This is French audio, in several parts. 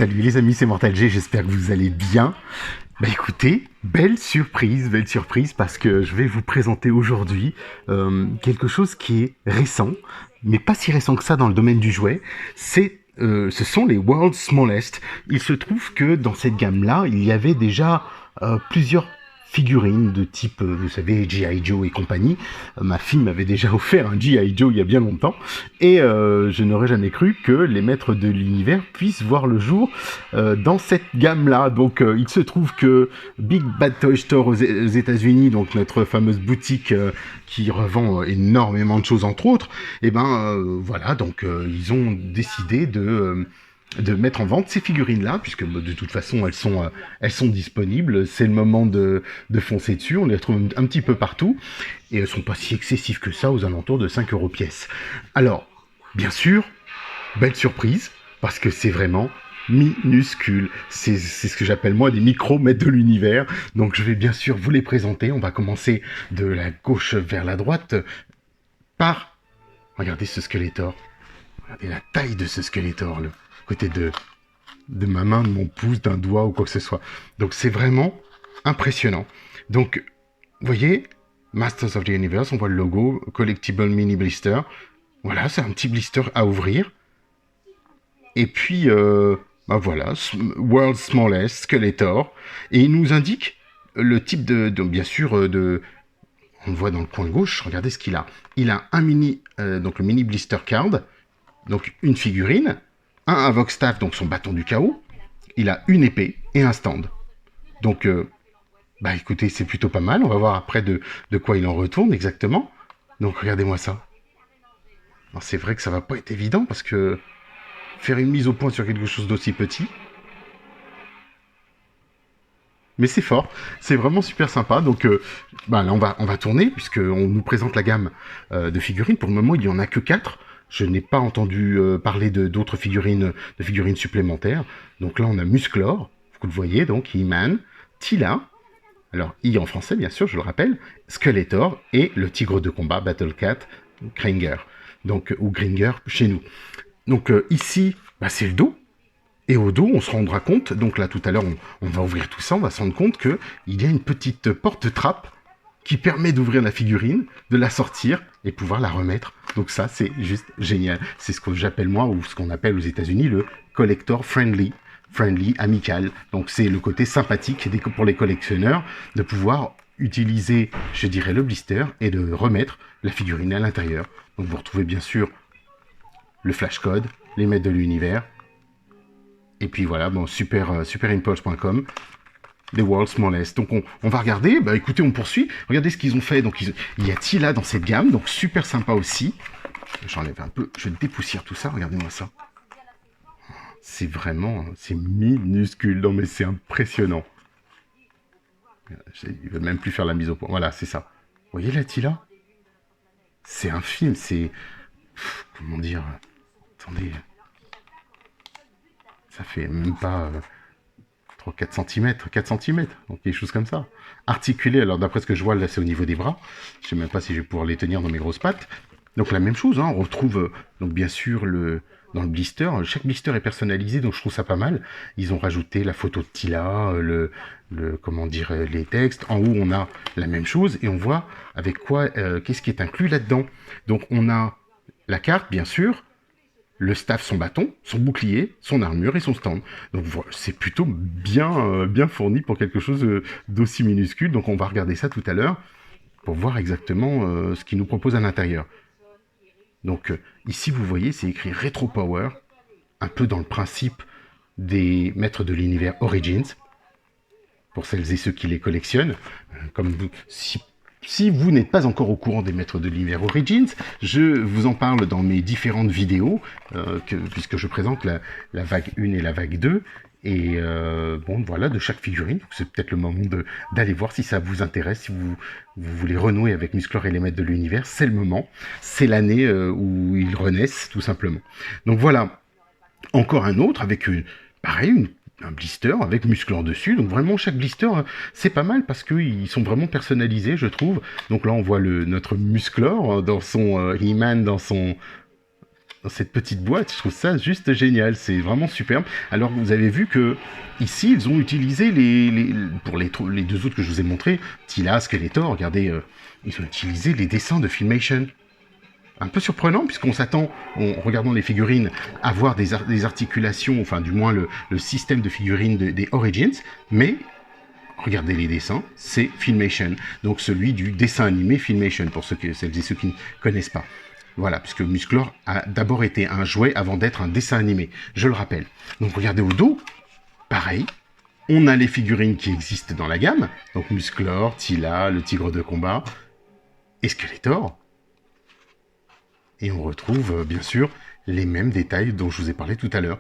Salut les amis, c'est Mortal G, j'espère que vous allez bien. Bah écoutez, belle surprise parce que je vais vous présenter aujourd'hui quelque chose qui est récent, mais pas si récent que ça dans le domaine du jouet. Ce sont les World's Smallest. Il se trouve que dans cette gamme-là, il y avait déjà plusieurs figurines de type, vous savez, G.I. Joe et compagnie. Ma fille m'avait déjà offert un G.I. Joe il y a bien longtemps, et je n'aurais jamais cru que les maîtres de l'univers puissent voir le jour dans cette gamme-là. Donc il se trouve que Big Bad Toy Store aux États-Unis, donc notre fameuse boutique qui revend énormément de choses entre autres, et voilà, donc ils ont décidé de mettre en vente ces figurines-là, puisque de toute façon elles sont disponibles, c'est le moment de foncer dessus, on les retrouve un petit peu partout, et elles sont pas si excessives que ça, aux alentours de 5 € pièce. Alors, bien sûr, belle surprise, parce que c'est vraiment minuscule, c'est ce que j'appelle moi des micro-maîtres de l'univers, donc je vais bien sûr vous les présenter, on va commencer de la gauche vers la droite, par, regardez ce Skeletor, regardez la taille de ce Skeletor, le côté de ma main, de mon pouce, d'un doigt ou quoi que ce soit. Donc c'est vraiment impressionnant. Donc, vous voyez, Masters of the Universe, on voit le logo, Collectible Mini Blister. Voilà, c'est un petit blister à ouvrir. Et puis, voilà, World's Smallest, Skeletor. Et il nous indique le type bien sûr, on le voit dans le coin gauche, regardez ce qu'il a. Il a un mini, donc le mini blister card, donc une figurine, un Avoc Staff, donc son bâton du chaos, il a une épée et un stand. Donc, écoutez, c'est plutôt pas mal. On va voir après de quoi il en retourne exactement. Donc, regardez-moi ça. Alors, c'est vrai que ça va pas être évident parce que faire une mise au point sur quelque chose d'aussi petit, mais c'est fort, c'est vraiment super sympa. Donc là, on va tourner, puisqu'on nous présente la gamme de figurines. Pour le moment, il n'y en a que 4. Je n'ai pas entendu parler d'autres figurines, supplémentaires. Donc là, on a Musclor, vous le voyez, donc He-Man, Teela, alors I en français, bien sûr, je le rappelle, Skeletor, et le tigre de combat, Battle Cat, Gringer, donc, ou Gringer chez nous. Donc ici, c'est le dos. Et au dos, on se rendra compte, donc là tout à l'heure on va ouvrir tout ça, on va se rendre compte qu'il y a une petite porte-trappe qui permet d'ouvrir la figurine, de la sortir et pouvoir la remettre. Donc ça c'est juste génial. C'est ce que j'appelle moi, ou ce qu'on appelle aux États-Unis le collector friendly, amical. Donc c'est le côté sympathique pour les collectionneurs de pouvoir utiliser, je dirais, le blister et de remettre la figurine à l'intérieur. Donc vous retrouvez bien sûr le flash code, les maîtres de l'univers. Et puis voilà, bon, superimpulse.com, les World's Smallest. Donc on va regarder, écoutez, on poursuit. Regardez ce qu'ils ont fait. Donc il y a Teela dans cette gamme, donc super sympa aussi. J'enlève un peu, je dépoussière tout ça, regardez-moi ça. C'est vraiment, c'est minuscule, non mais c'est impressionnant. Il ne veut même plus faire la mise au point, voilà, c'est ça. Vous voyez la Teela? C'est un film, c'est... comment dire... Attendez... Ça fait même pas 4 cm, donc quelque chose comme ça. Articulé, alors d'après ce que je vois, là c'est au niveau des bras. Je sais même pas si je vais pouvoir les tenir dans mes grosses pattes. Donc la même chose, on retrouve donc bien sûr dans le blister. Chaque blister est personnalisé, donc je trouve ça pas mal. Ils ont rajouté la photo de Teela, comment dire, les textes. En haut, on a la même chose et on voit avec quoi, qu'est-ce qui est inclus là-dedans. Donc on a la carte, bien sûr, le staff, son bâton, son bouclier, son armure et son stand. Donc c'est plutôt bien fourni pour quelque chose d'aussi minuscule. Donc on va regarder ça tout à l'heure pour voir exactement ce qu'il nous propose à l'intérieur. Donc ici vous voyez, c'est écrit Retro Power, un peu dans le principe des maîtres de l'univers Origins, pour celles et ceux qui les collectionnent. Comme vous, si vous n'êtes pas encore au courant des maîtres de l'univers Origins, je vous en parle dans mes différentes vidéos, puisque je présente la vague 1 et la vague 2, et voilà, de chaque figurine. C'est peut-être le moment d'aller voir si ça vous intéresse, si vous voulez renouer avec Musclor et les maîtres de l'univers, c'est le moment, c'est l'année où ils renaissent, tout simplement. Donc voilà, encore un autre avec pareil, un blister avec Musclor dessus. Donc vraiment, chaque blister, c'est pas mal parce qu'ils sont vraiment personnalisés, je trouve. Donc là, on voit notre Musclor dans son He-Man, dans son dans cette petite boîte. Je trouve ça juste génial. C'est vraiment superbe. Alors, vous avez vu que ici, ils ont utilisé pour les deux autres que je vous ai montrés, Tila, Skeletor, regardez, ils ont utilisé les dessins de Filmation. Un peu surprenant, puisqu'on s'attend, en regardant les figurines, à voir des articulations, enfin du moins le système de figurines des Origins, mais regardez les dessins, c'est Filmation, donc celui du dessin animé Filmation, pour celles et ceux qui ne connaissent pas. Voilà, puisque Musclor a d'abord été un jouet avant d'être un dessin animé, je le rappelle. Donc regardez au dos, pareil, on a les figurines qui existent dans la gamme, donc Musclor, Tila, le tigre de combat, et Skeletor. Et on retrouve, bien sûr, les mêmes détails dont je vous ai parlé tout à l'heure.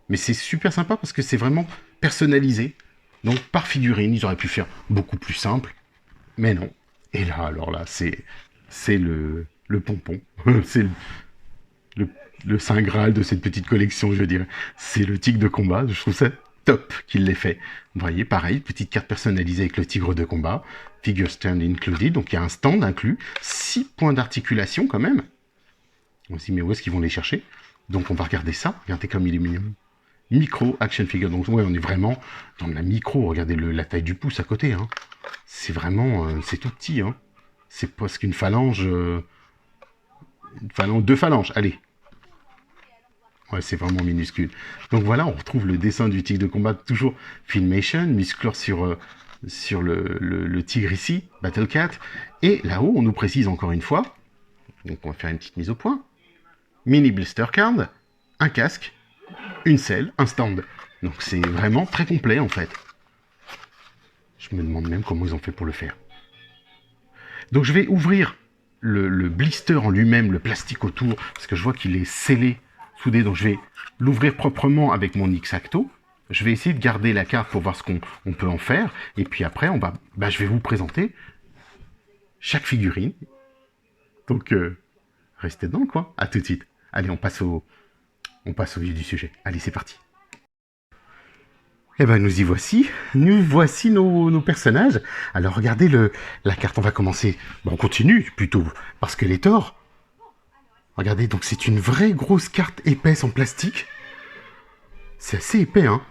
Mais c'est super sympa parce que c'est vraiment personnalisé. Donc, par figurine, ils auraient pu faire beaucoup plus simple. Mais non. Et là, alors là, c'est le pompon. C'est le Saint Graal de cette petite collection, je dirais. C'est le tigre de combat. Je trouve ça top qu'il l'ait fait. Vous voyez, pareil, petite carte personnalisée avec le tigre de combat. Figure stand included. Donc, il y a un stand inclus. 6 points d'articulation quand même. On se dit, mais où est-ce qu'ils vont les chercher? Donc, on va regarder ça. Regardez comme il est mignon. Micro action figure. Donc, ouais, on est vraiment dans la micro. Regardez la taille du pouce à côté. Hein. C'est vraiment... c'est tout petit. Hein. C'est presque une phalange... deux phalanges. Allez. Ouais, c'est vraiment minuscule. Donc, voilà, on retrouve le dessin du tigre de combat. Toujours Filmation. Musclor sur le tigre ici. Battle Cat. Et là-haut, on nous précise encore une fois. Donc, on va faire une petite mise au point. Mini blister card, un casque, une selle, un stand. Donc c'est vraiment très complet en fait. Je me demande même comment ils ont fait pour le faire. Donc je vais ouvrir le blister en lui-même, le plastique autour, parce que je vois qu'il est scellé, soudé. Donc je vais l'ouvrir proprement avec mon X-Acto. Je vais essayer de garder la carte pour voir ce qu'on peut en faire. Et puis après, je vais vous présenter chaque figurine. Donc restez dedans quoi. À tout de suite. Allez, on passe au vif du sujet. Allez, c'est parti. Eh ben, nous y voici. Nous voici nos personnages. Alors, regardez la carte. On va commencer. Bon, on continue, plutôt, par Skeletor. Regardez, donc c'est une vraie grosse carte épaisse en plastique. C'est assez épais, hein.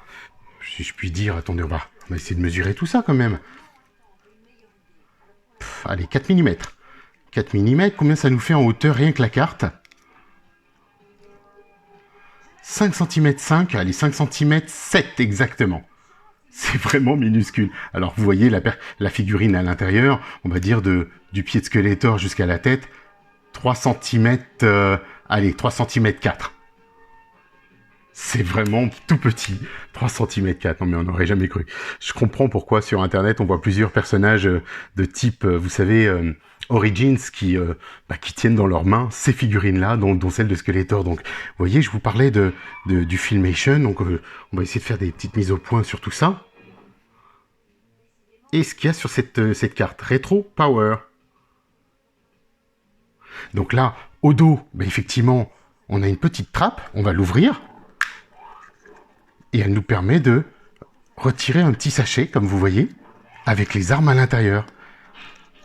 Si je puis dire, attendez, on va essayer de mesurer tout ça, quand même. Allez, 4 mm. 4 mm, combien ça nous fait en hauteur, rien que la carte? 5 cm 5, allez, 5 cm 7 exactement. C'est vraiment minuscule. Alors vous voyez la figurine à l'intérieur, on va dire du pied de Skeletor jusqu'à la tête, 3 cm, allez, 3 cm 4. C'est vraiment tout petit, 3 cm 4, non mais on n'aurait jamais cru. Je comprends pourquoi sur internet on voit plusieurs personnages de type, vous savez, Origins qui tiennent dans leurs mains ces figurines-là, dont celle de Skeletor. Donc, vous voyez, je vous parlais du Filmation, donc on va essayer de faire des petites mises au point sur tout ça. Et ce qu'il y a sur cette carte, Retro Power. Donc là, au dos, effectivement, on a une petite trappe, on va l'ouvrir. Et elle nous permet de retirer un petit sachet, comme vous voyez, avec les armes à l'intérieur.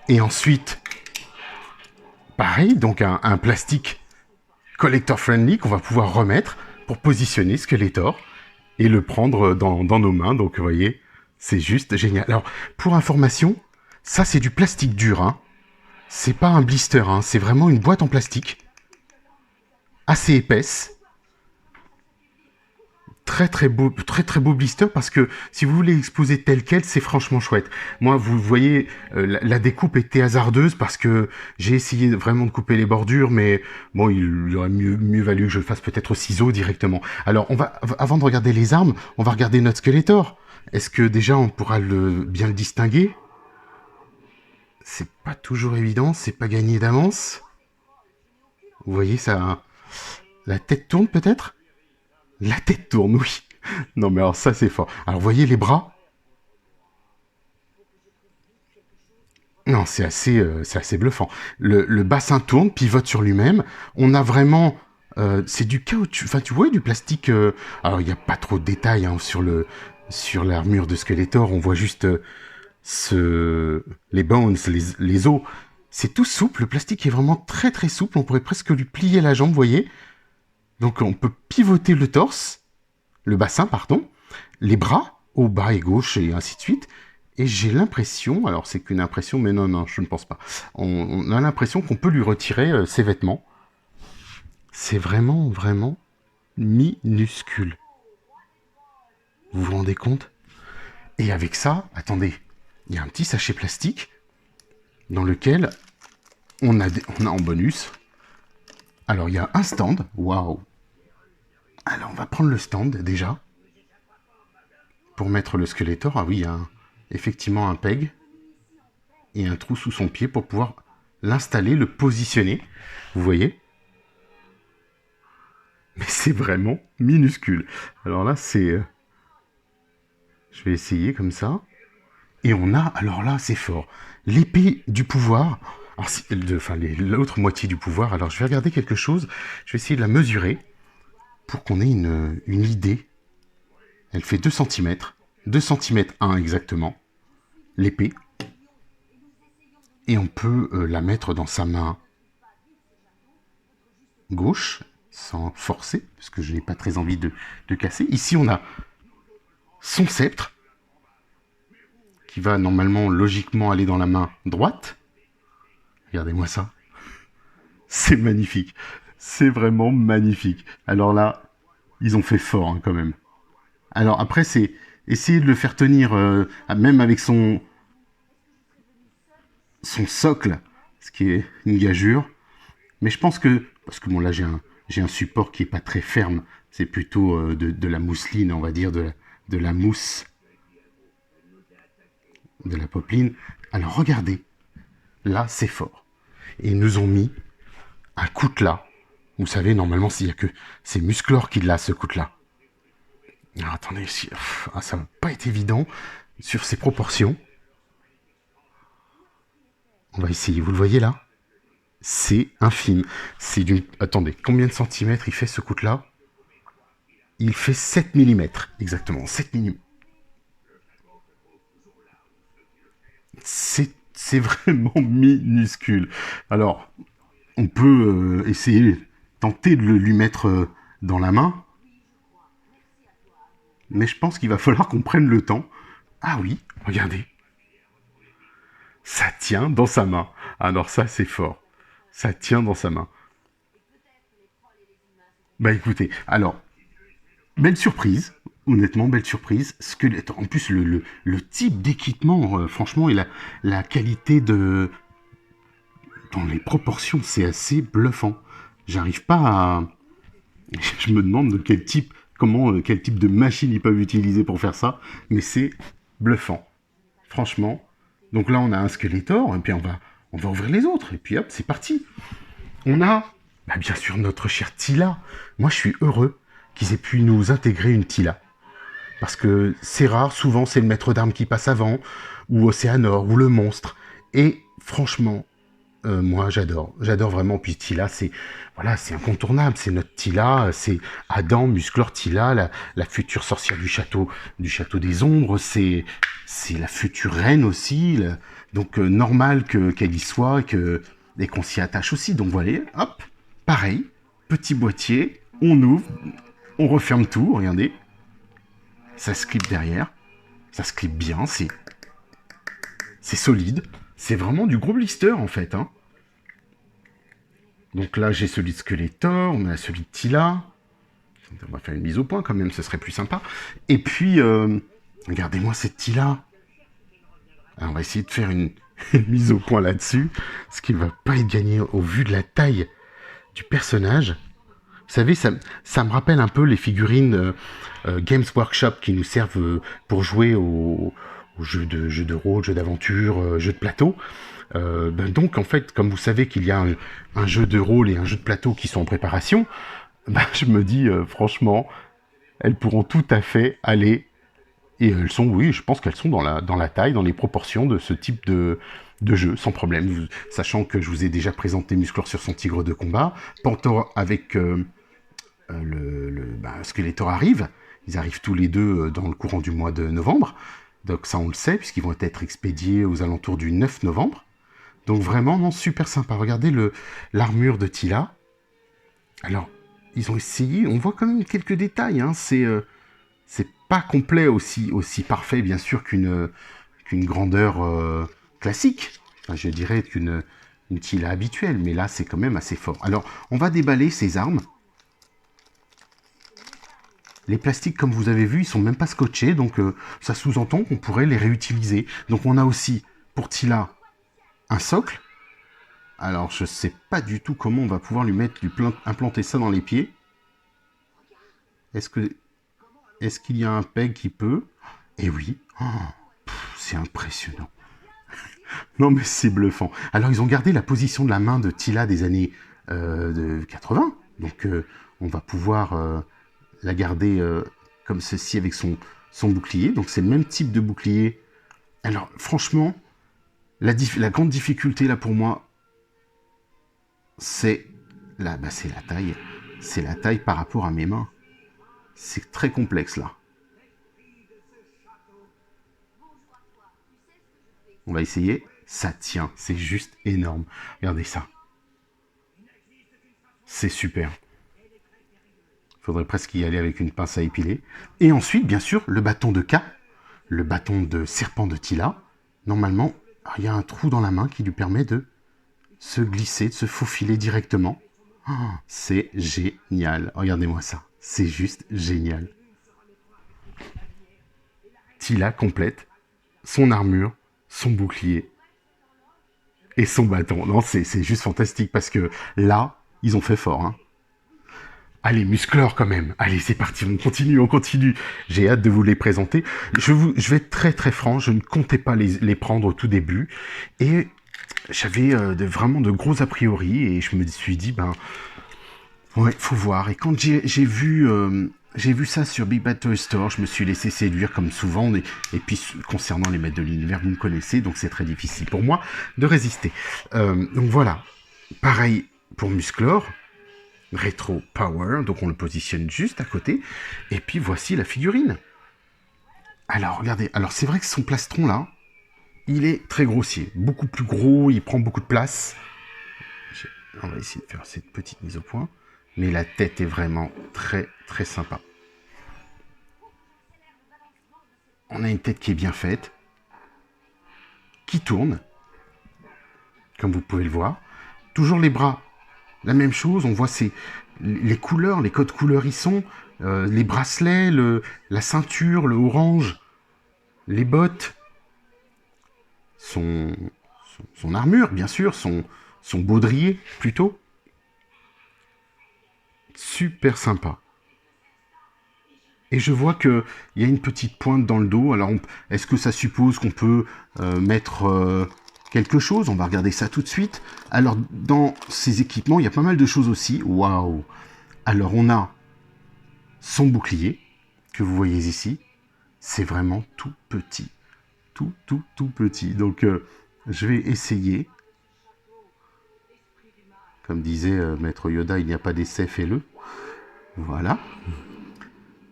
Et ensuite, pareil, donc un plastique collector friendly qu'on va pouvoir remettre pour positionner Skeletor et le prendre dans nos mains. Donc vous voyez, c'est juste génial. Alors, pour information, ça c'est du plastique dur, hein. C'est pas un blister, hein. C'est vraiment une boîte en plastique, assez épaisse. Très très beau blister parce que si vous voulez exposer tel quel, c'est franchement chouette. Moi, vous voyez, la découpe était hasardeuse parce que j'ai essayé vraiment de couper les bordures, mais bon, il aurait mieux valu que je le fasse peut-être au ciseau directement. Alors, avant de regarder les armes, on va regarder notre Skeletor. Est-ce que déjà on pourra bien le distinguer? C'est pas toujours évident, c'est pas gagné d'avance. Vous voyez, ça, la tête tourne peut-être? La tête tourne, oui. Non, mais alors ça, c'est fort. Alors, vous voyez les bras? Non, c'est assez bluffant. Le bassin tourne, pivote sur lui-même. On a vraiment... c'est du caoutchouc. Enfin, tu vois, du plastique... alors, il n'y a pas trop de détails hein, sur l'armure de Skeletor. On voit juste les bones, les os. C'est tout souple. Le plastique est vraiment très, très souple. On pourrait presque lui plier la jambe, vous voyez? Donc on peut pivoter le torse, le bassin, pardon, les bras, au bas et gauche, et ainsi de suite. Et j'ai l'impression, alors c'est qu'une impression, mais non, je ne pense pas. On a l'impression qu'on peut lui retirer ses vêtements. C'est vraiment, vraiment minuscule. Vous vous rendez compte? Et avec ça, attendez, il y a un petit sachet plastique dans lequel on a en bonus. Alors il y a un stand, waouh. Alors on va prendre le stand déjà pour mettre le Skeletor. Ah oui, il y a effectivement un peg et un trou sous son pied pour pouvoir l'installer, le positionner. Vous voyez? Mais c'est vraiment minuscule. Alors là, c'est... Je vais essayer comme ça. Et on a, alors là, c'est fort, l'épée du pouvoir. Enfin, l'autre moitié du pouvoir. Alors je vais regarder quelque chose. Je vais essayer de la mesurer pour qu'on ait une idée. Elle fait 2 cm. 2 cm 1 exactement. L'épée. Et on peut la mettre dans sa main gauche, sans forcer, parce que je n'ai pas très envie de casser. Ici, on a son sceptre, qui va normalement, logiquement, aller dans la main droite. Regardez-moi ça. C'est magnifique. C'est vraiment magnifique. Alors là, ils ont fait fort, hein, quand même. Alors après, c'est essayer de le faire tenir, même avec son socle, ce qui est une gageure. Mais je pense que, parce que bon là j'ai un support qui est pas très ferme, c'est plutôt de la mousseline, on va dire, de la mousse, de la popeline. Alors regardez, là c'est fort. Et ils nous ont mis un coutelas. Vous savez, normalement, s'il y a que c'est Musclor qui l'a, ce coutelas. Alors attendez, ça va pas être évident sur ces proportions. On va essayer, vous le voyez là? C'est infime. C'est d'une... Attendez, combien de centimètres il fait ce coutelas? Il fait 7 mm, exactement, 7 mm. C'est vraiment minuscule. Alors, on peut essayer, tenter de lui mettre dans la main, mais je pense qu'il va falloir qu'on prenne le temps. Ah oui, regardez. Ça tient dans sa main. Alors ça, c'est fort. Ça tient dans sa main. Bah écoutez, alors, belle surprise. Honnêtement, belle surprise. En plus, le type d'équipement, franchement, et la qualité de... Dans les proportions, c'est assez bluffant. J'arrive pas à... Je me demande de quel type de machine ils peuvent utiliser pour faire ça, mais c'est bluffant. Franchement. Donc là, on a un Skeletor, et puis on va ouvrir les autres, et puis hop, c'est parti. On a, bah bien sûr, notre cher Teela. Moi, je suis heureux qu'ils aient pu nous intégrer une Teela. Parce que c'est rare, souvent c'est le maître d'armes qui passe avant, ou Océanor, ou le monstre. Et franchement, moi j'adore vraiment. Puis Teela, c'est incontournable, c'est notre Teela, c'est Adam, Musclor Teela, la future sorcière du château des ombres, c'est la future reine aussi, donc normal qu'elle y soit et qu'on s'y attache aussi. Donc voilà, hop, pareil, petit boîtier, on ouvre, on referme tout, regardez, ça se clip derrière, ça se clip bien, c'est solide, c'est vraiment du gros blister en fait, hein. Donc là, j'ai celui de Skeletor, on a celui de Teela. On va faire une mise au point quand même, ce serait plus sympa. Et puis, regardez-moi cette Teela. Alors, on va essayer de faire une mise au point là-dessus, ce qui ne va pas être gagné au vu de la taille du personnage. Vous savez, ça me rappelle un peu les figurines Games Workshop qui nous servent pour jouer aux jeux de rôle, jeux d'aventure, jeux de plateau. Donc en fait, comme vous savez qu'il y a un jeu de rôle et un jeu de plateau qui sont en préparation, je me dis franchement, elles pourront tout à fait aller, et elles sont, oui, je pense qu'elles sont dans la taille, dans les proportions de ce type de jeu, sans problème, sachant que je vous ai déjà présenté Musclor sur son tigre de combat, Pantor avec Skeletor arrive, ils arrivent tous les deux dans le courant du mois de novembre, donc ça on le sait, puisqu'ils vont être expédiés aux alentours du 9 novembre. Donc vraiment, non, super sympa. Regardez l'armure de Teela. Alors, ils ont essayé, on voit quand même quelques détails, hein. C'est pas complet aussi parfait, bien sûr, qu'une grandeur classique. Enfin, je dirais une Tila habituelle, mais là, c'est quand même assez fort. Alors, on va déballer ces armes. Les plastiques, comme vous avez vu, ils sont même pas scotchés, donc ça sous-entend qu'on pourrait les réutiliser. Donc, on a aussi, pour Tila, un socle. Alors, je sais pas du tout comment on va pouvoir implanter ça dans les pieds. Est-ce qu'il y a un peg qui peut? Eh oui. Oh, c'est impressionnant. Non, mais c'est bluffant. Alors, ils ont gardé la position de la main de Tila des années de 80. Donc, on va pouvoir la garder comme ceci avec son bouclier. Donc, c'est le même type de bouclier. Alors, franchement, la grande difficulté, là, pour moi, c'est c'est la taille. C'est la taille par rapport à mes mains. C'est très complexe, là. On va essayer. Ça tient. C'est juste énorme. Regardez ça. C'est super. Il faudrait presque y aller avec une pince à épiler. Et ensuite, bien sûr, le bâton de K, le bâton de serpent de Tila. Normalement, il y a un trou dans la main qui lui permet de se glisser, de se faufiler directement. Oh, c'est génial. Regardez-moi ça. C'est juste génial. Tila complète son armure, son bouclier et son bâton. Non, c'est juste fantastique parce que là, ils ont fait fort. Hein. Allez, Musclor quand même. Allez, c'est parti, on continue. J'ai hâte de vous les présenter. Je vais être très très franc, je ne comptais pas les prendre au tout début. Et j'avais vraiment de gros a priori et je me suis dit, ouais, faut voir. Et quand j'ai vu ça sur Big Bad Toy Store, je me suis laissé séduire comme souvent. Et puis concernant les maîtres de l'univers, vous me connaissez, donc c'est très difficile pour moi de résister. Donc voilà, pareil pour Musclor. Retro Power, donc on le positionne juste à côté. Et puis voici la figurine. Alors regardez, alors c'est vrai que son plastron là, il est très grossier, beaucoup plus gros, il prend beaucoup de place. On va essayer de faire cette petite mise au point. Mais la tête est vraiment très très sympa. On a une tête qui est bien faite, qui tourne, comme vous pouvez le voir. Toujours les bras, la même chose, on voit les couleurs, les codes couleurs y sont, les bracelets, la ceinture, le orange, les bottes, son armure, bien sûr, son baudrier, plutôt. Super sympa. Et je vois qu'il y a une petite pointe dans le dos. Alors, est-ce que ça suppose qu'on peut mettre quelque chose? On va regarder ça tout de suite. Alors, dans ces équipements, il y a pas mal de choses aussi. Waouh! Alors, on a son bouclier, que vous voyez ici. C'est vraiment tout petit. Tout petit. Donc, je vais essayer. Comme disait Maître Yoda, il n'y a pas d'essai, fais-le. Voilà.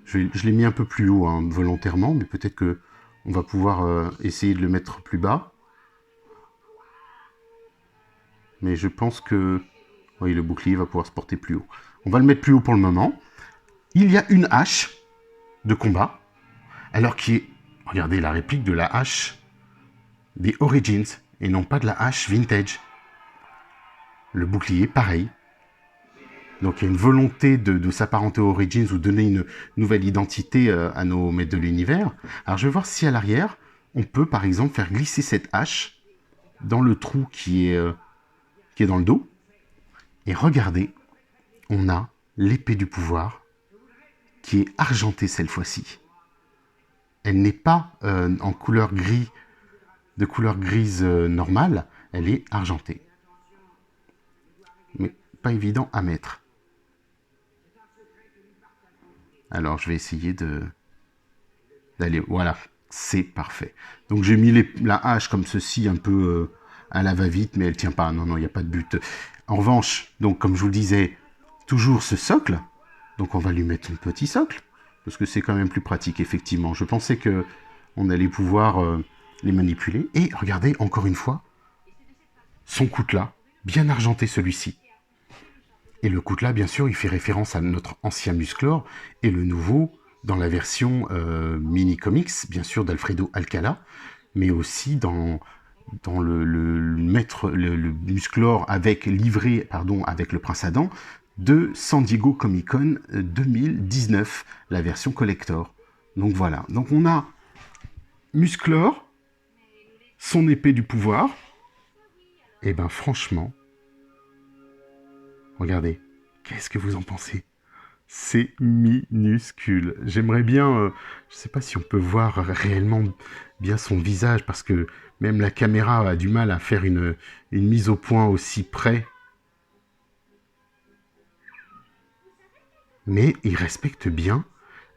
Je l'ai mis un peu plus haut, hein, volontairement, mais peut-être que on va pouvoir essayer de le mettre plus bas. Mais je pense que oui, le bouclier va pouvoir se porter plus haut. On va le mettre plus haut pour le moment. Il y a une hache de combat, alors qui est, regardez, la réplique de la hache des Origins, et non pas de la hache vintage. Le bouclier, pareil. Donc il y a une volonté de s'apparenter aux Origins ou donner une nouvelle identité à nos maîtres de l'univers. Alors je vais voir si à l'arrière, on peut par exemple faire glisser cette hache dans le trou qui est dans le dos. Et regardez, on a l'épée du pouvoir qui est argentée cette fois-ci. Elle n'est pas en couleur gris, de couleur grise normale, elle est argentée. Mais pas évident à mettre. Alors je vais essayer d'aller... Voilà, c'est parfait. Donc j'ai mis la hache comme ceci, un peu à la va-vite, mais elle tient pas. Non, il n'y a pas de but. En revanche, donc comme je vous le disais, toujours ce socle. Donc on va lui mettre un petit socle, parce que c'est quand même plus pratique, effectivement. Je pensais que on allait pouvoir les manipuler. Et regardez, encore une fois, son coutelas, bien argenté celui-ci. Et le Koutla, bien sûr, il fait référence à notre ancien Musclor et le nouveau dans la version mini-comics, bien sûr, d'Alfredo Alcala, mais aussi dans le Musclor avec livré, pardon, avec le Prince Adam de San Diego Comic Con 2019, la version collector. Donc voilà. Donc on a Musclor, son épée du pouvoir. Et ben franchement, regardez, qu'est-ce que vous en pensez? C'est minuscule. J'aimerais bien, je ne sais pas si on peut voir réellement bien son visage, parce que même la caméra a du mal à faire une mise au point aussi près. Mais il respecte bien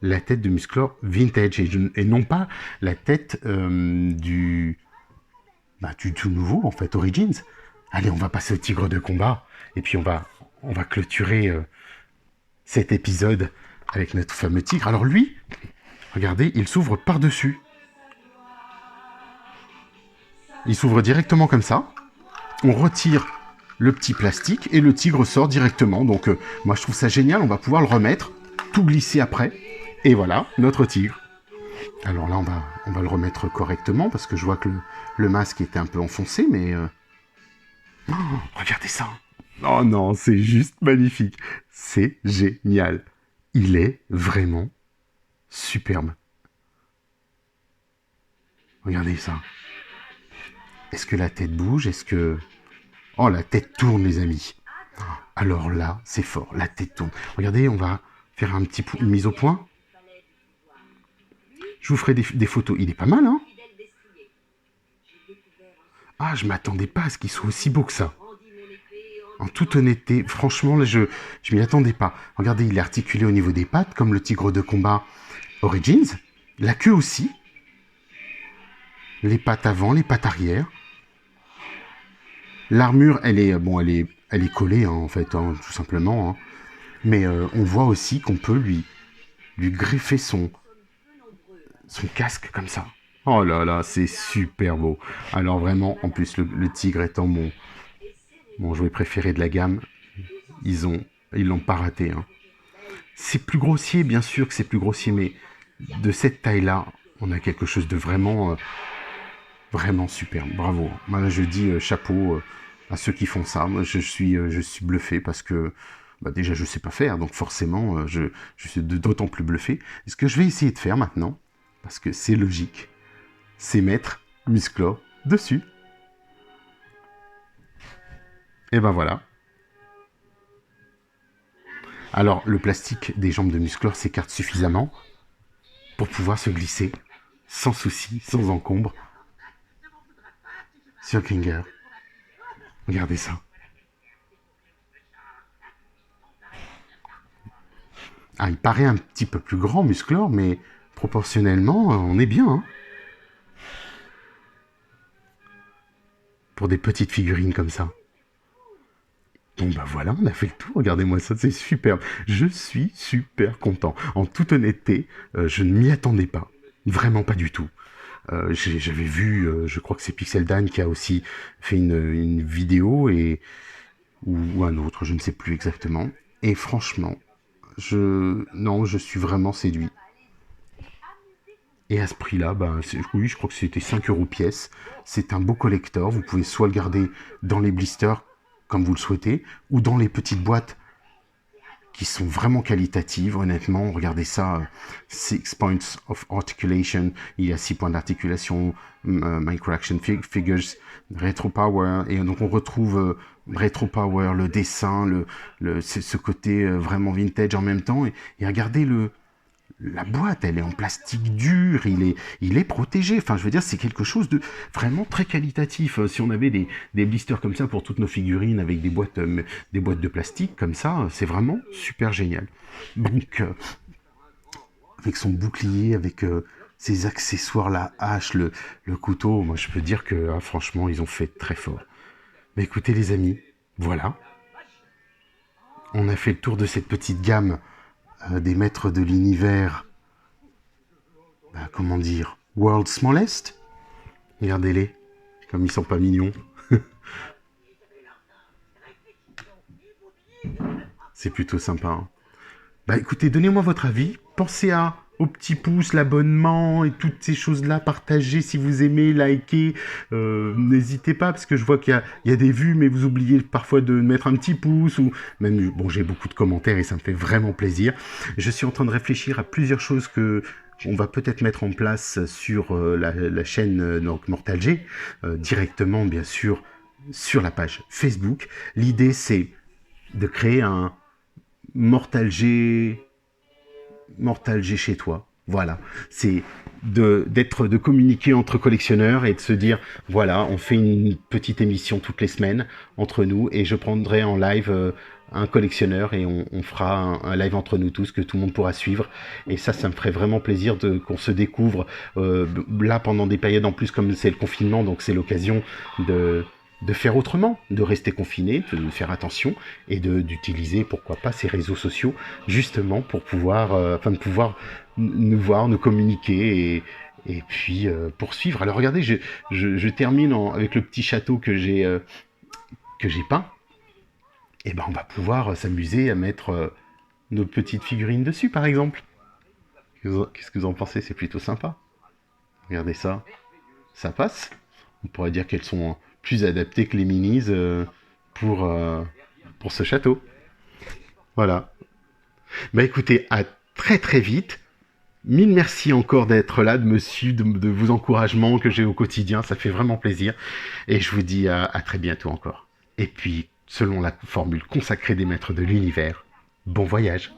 la tête de Musclor vintage, et non pas la tête du tout nouveau, en fait, Origins. Allez, on va passer au tigre de combat, et puis on va clôturer cet épisode avec notre fameux tigre. Alors lui, regardez, il s'ouvre par-dessus. Il s'ouvre directement comme ça. On retire le petit plastique et le tigre sort directement. Donc moi je trouve ça génial, on va pouvoir le remettre, tout glisser après. Et voilà, notre tigre. Alors là on va le remettre correctement parce que je vois que le masque était un peu enfoncé, mais... Oh, regardez ça. Oh non, c'est juste magnifique. C'est génial. Il est vraiment superbe. Regardez ça. Est-ce que la tête bouge? Est-ce que... Oh, la tête tourne, les amis. Alors là, c'est fort. La tête tourne. Regardez, on va faire une mise au point. Je vous ferai des photos. Il est pas mal, hein? Ah, je m'attendais pas à ce qu'il soit aussi beau que ça. En toute honnêteté, franchement, là, je m'y attendais pas. Regardez, il est articulé au niveau des pattes, comme le tigre de combat Origins. La queue aussi. Les pattes avant, les pattes arrière. L'armure, elle est collée, hein, en fait, hein, tout simplement. Hein. Mais on voit aussi qu'on peut lui greffer son casque comme ça. Oh là là, c'est super beau. Alors vraiment, en plus, le tigre étant mon jouet préféré de la gamme, ils l'ont pas raté. Hein. C'est plus grossier, bien sûr que c'est plus grossier, mais de cette taille-là, on a quelque chose de vraiment superbe. Bravo. Moi, je dis chapeau à ceux qui font ça. Moi, je suis bluffé parce que déjà, je sais pas faire, donc forcément, je suis d'autant plus bluffé. Et ce que je vais essayer de faire maintenant, parce que c'est logique, c'est mettre Musclor dessus. Et ben voilà. Alors, le plastique des jambes de Musclor s'écarte suffisamment pour pouvoir se glisser sans souci, sans encombre, sur Klinger. Regardez ça. Ah, il paraît un petit peu plus grand, Musclor, mais proportionnellement, on est bien. Hein, pour des petites figurines comme ça. Bon bah voilà, on a fait le tour, regardez-moi ça, c'est superbe. Je suis super content. En toute honnêteté, je ne m'y attendais pas. Vraiment pas du tout. J'avais vu, je crois que c'est Pixel Dan qui a aussi fait une vidéo, ou un autre, je ne sais plus exactement. Et franchement, je suis vraiment séduit. Et à ce prix-là, oui, je crois que c'était 5 € pièce. C'est un beau collector. Vous pouvez soit le garder dans les blisters, comme vous le souhaitez, ou dans les petites boîtes qui sont vraiment qualitatives. Honnêtement, regardez ça. 6 points of articulation. Il y a 6 points d'articulation. Micro action figures. Retro power. Et donc on retrouve retro power, le dessin, ce côté vraiment vintage en même temps. Et regardez la boîte, elle est en plastique dur, il est protégé. Enfin, je veux dire, c'est quelque chose de vraiment très qualitatif. Si on avait des blisters comme ça pour toutes nos figurines avec des boîtes de plastique comme ça, c'est vraiment super génial. Donc, avec son bouclier, avec ses accessoires, la hache, le couteau, moi je peux dire que franchement, ils ont fait très fort. Mais écoutez les amis, voilà. On a fait le tour de cette petite gamme des maîtres de l'univers, comment dire, World's Smallest. Regardez-les, comme ils sont pas mignons. C'est plutôt sympa. Hein. Bah écoutez, donnez-moi votre avis. Pensez au petit pouce, l'abonnement et toutes ces choses-là. Partagez si vous aimez, likez. N'hésitez pas parce que je vois qu'il y a des vues, mais vous oubliez parfois de mettre un petit pouce. Ou même, bon, j'ai beaucoup de commentaires et ça me fait vraiment plaisir. Je suis en train de réfléchir à plusieurs choses que on va peut-être mettre en place sur la chaîne donc Mortal G, directement bien sûr sur la page Facebook. L'idée c'est de créer un Mortal G chez toi. Voilà, c'est de communiquer entre collectionneurs et de se dire voilà, on fait une petite émission toutes les semaines entre nous et je prendrai en live un collectionneur et on fera un live entre nous tous que tout le monde pourra suivre et ça me ferait vraiment plaisir qu'on se découvre là pendant des périodes en plus comme c'est le confinement, donc c'est l'occasion de faire autrement, de rester confiné, de faire attention et d'utiliser pourquoi pas ces réseaux sociaux justement pour pouvoir de pouvoir nous voir, nous communiquer et puis poursuivre. Alors regardez, je termine avec le petit château que j'ai peint. Et ben on va pouvoir s'amuser à mettre nos petites figurines dessus par exemple. Qu'est-ce que vous en pensez? C'est plutôt sympa. Regardez ça, ça passe. On pourrait dire qu'elles sont plus adaptées que les minis pour ce château. Voilà. Bah écoutez, à très très vite. Mille merci encore d'être là, de me suivre, de vos encouragements que j'ai au quotidien, ça fait vraiment plaisir. Et je vous dis à très bientôt encore. Et puis, selon la formule consacrée des maîtres de l'univers, bon voyage.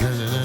Da, da, da.